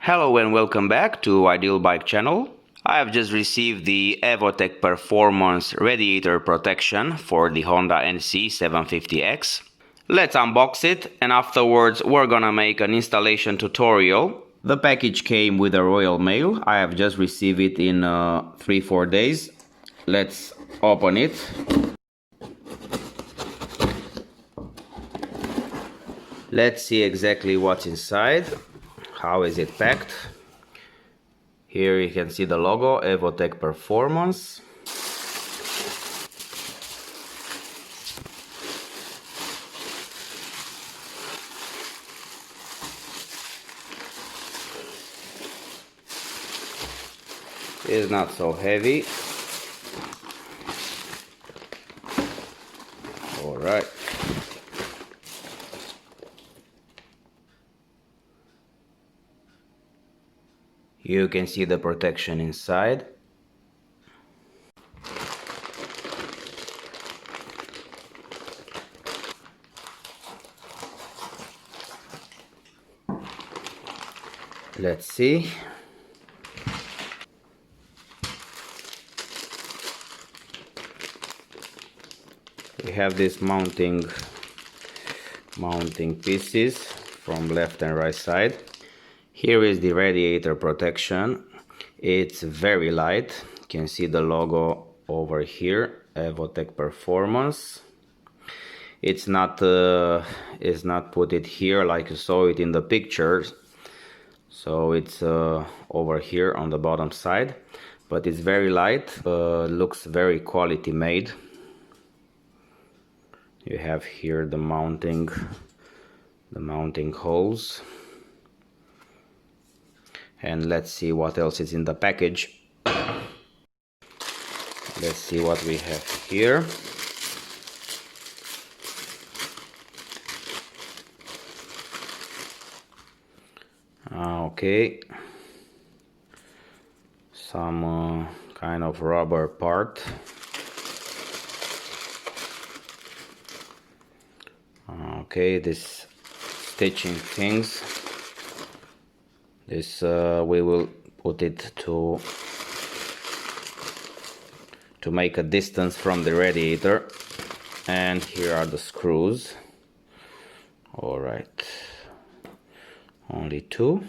Hello and welcome back to Ideal Bike channel. I have just received the Evotech Performance Radiator Protection for the Honda NC750X. Let's unbox it and afterwards we're gonna make an installation tutorial. The package came with a royal mail. I have just received it in 3-4 days. Let's open it. Let's see exactly what's inside. How is it packed? Here you can see the logo, Evotech Performance. It's not so heavy. All right. You can see the protection inside. Let's see. We have these mounting pieces from left and right side. Here is the radiator protection. It's very light. You can see the logo over here, Evotech Performance. It's not put it here like you saw it in the pictures. So it's over here on the bottom side, but it's very light. Looks very quality made. You have here the mounting holes. And let's see what else is in the package. Let's see what we have here. Okay, some kind of rubber part. Okay, this stitching things. This we will put it to make a distance from the radiator. And here are the screws. All right, only 2,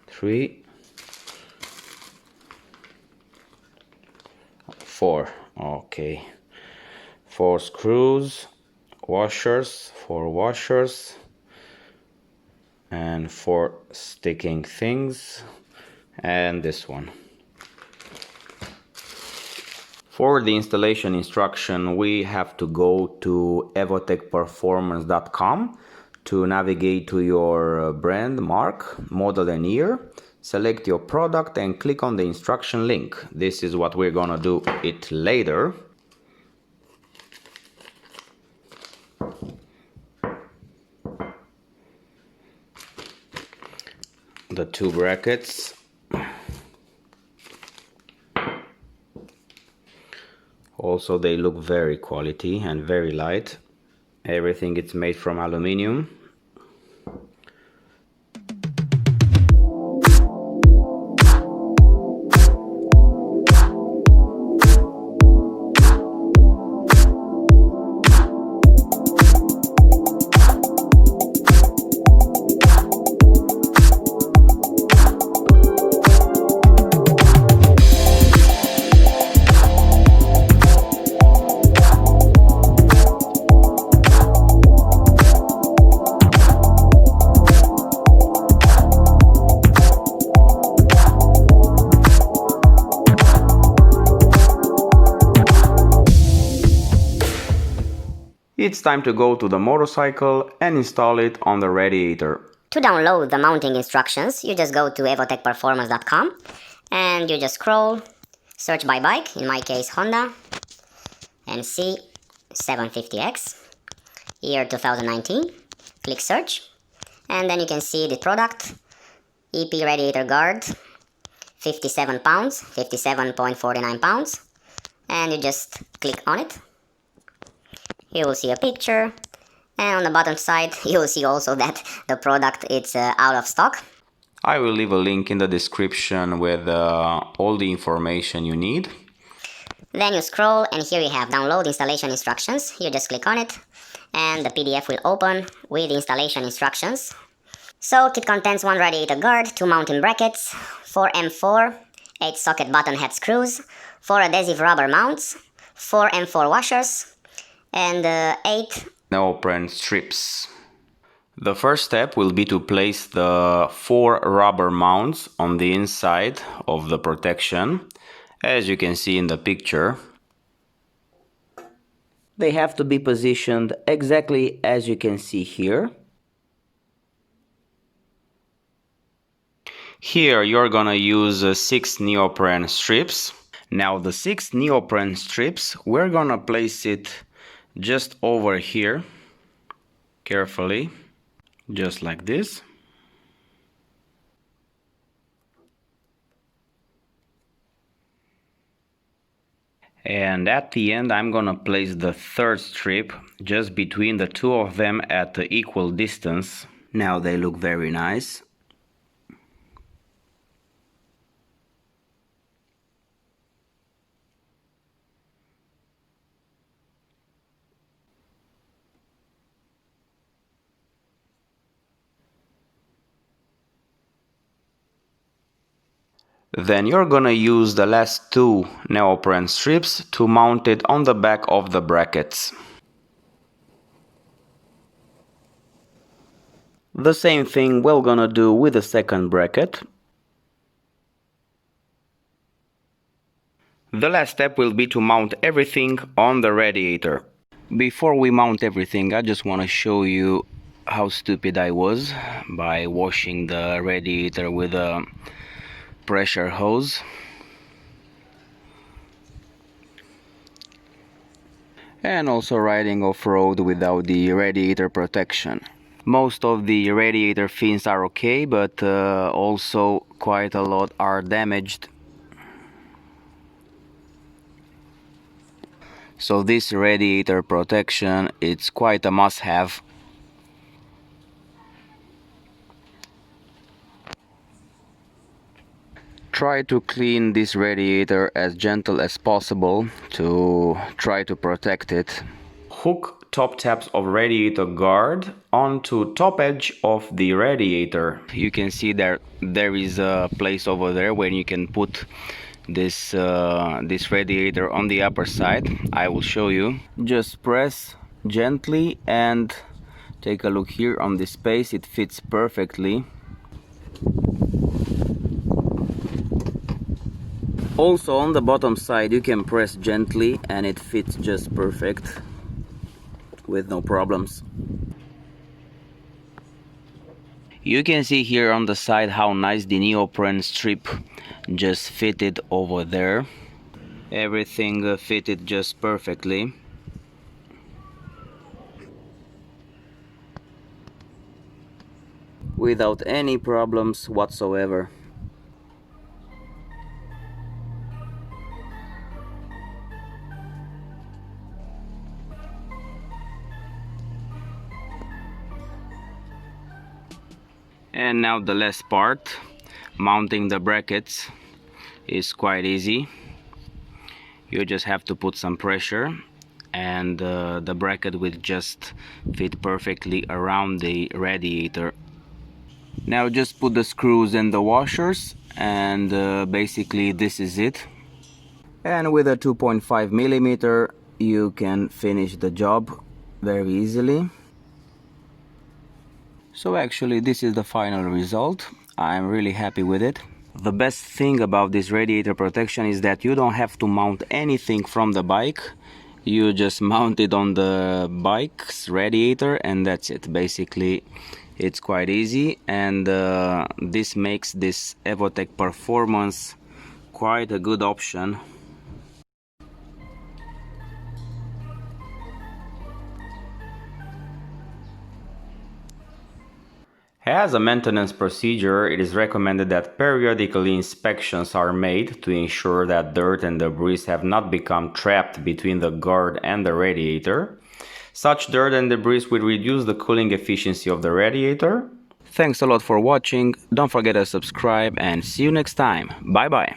3, 4. Okay, 4 screws, washers, 4 washers, and 4 sticking things, and this one. For the installation instruction, we have to go to evotechperformance.com to navigate to your brand, mark, model and year. Select your product and click on the instruction link. This is what we're gonna do it later. The 2 brackets. Also, they look very quality and very light. Everything is made from aluminium. It's time to go to the motorcycle and install it on the radiator. To download the mounting instructions, you just go to evotechperformance.com and you just scroll, search by bike, in my case Honda NC750X, year 2019, click search, and then you can see the product, EP Radiator Guard, 57 pounds, 57.49 pounds, and you just click on it. You will see a picture, and on the bottom side you will see also that the product is out of stock. I will leave a link in the description with all the information you need. Then you scroll and here you have download installation instructions. You just click on it and the PDF will open with the installation instructions. So kit contains 1 radiator guard, 2 mounting brackets, 4 M4, 8 socket button head screws, 4 adhesive rubber mounts, 4 M4 washers, and 8 neoprene strips. The first step will be to place the 4 rubber mounts on the inside of the protection, as you can see in the picture. They have to be positioned exactly as you can see here. Here you're gonna use 6 neoprene strips. Now the 6 neoprene strips, we're gonna place it just over here, carefully, just like this. And at the end I'm gonna place the third strip just between the two of them at the equal distance. Now they look very nice. Then you're gonna use the last 2 neoprene strips to mount it on the back of the brackets. The same thing we're gonna do with the second bracket. The last step will be to mount everything on the radiator. Before we mount everything, I just want to show you how stupid I was by washing the radiator with a pressure hose. And also riding off-road without the radiator protection. Most of the radiator fins are okay, but also quite a lot are damaged. So this radiator protection, it's quite a must-have. Try to clean this radiator as gentle as possible to try to protect it. Hook top tabs of radiator guard onto top edge of the radiator. You can see there is a place over there where you can put this radiator on the upper side. I will show you. Just press gently and take a look here on this space. It fits perfectly. Also on the bottom side you can press gently and it fits just perfect with no problems. You can see here on the side how nice the neoprene strip just fitted over there. Everything fitted just perfectly. Without any problems whatsoever. And now the last part, mounting the brackets, is quite easy. You just have to put some pressure and the bracket will just fit perfectly around the radiator. Now just put the screws and the washers and basically this is it. And with a 2.5 millimeter you can finish the job very easily. So actually this is the final result. I'm really happy with it. The best thing about this radiator protection is that you don't have to mount anything from the bike. You just mount it on the bike's radiator and that's it. Basically it's quite easy, and this makes this Evotech Performance quite a good option. As a maintenance procedure, it is recommended that periodically inspections are made to ensure that dirt and debris have not become trapped between the guard and the radiator. Such dirt and debris will reduce the cooling efficiency of the radiator. Thanks a lot for watching, don't forget to subscribe and see you next time. Bye bye.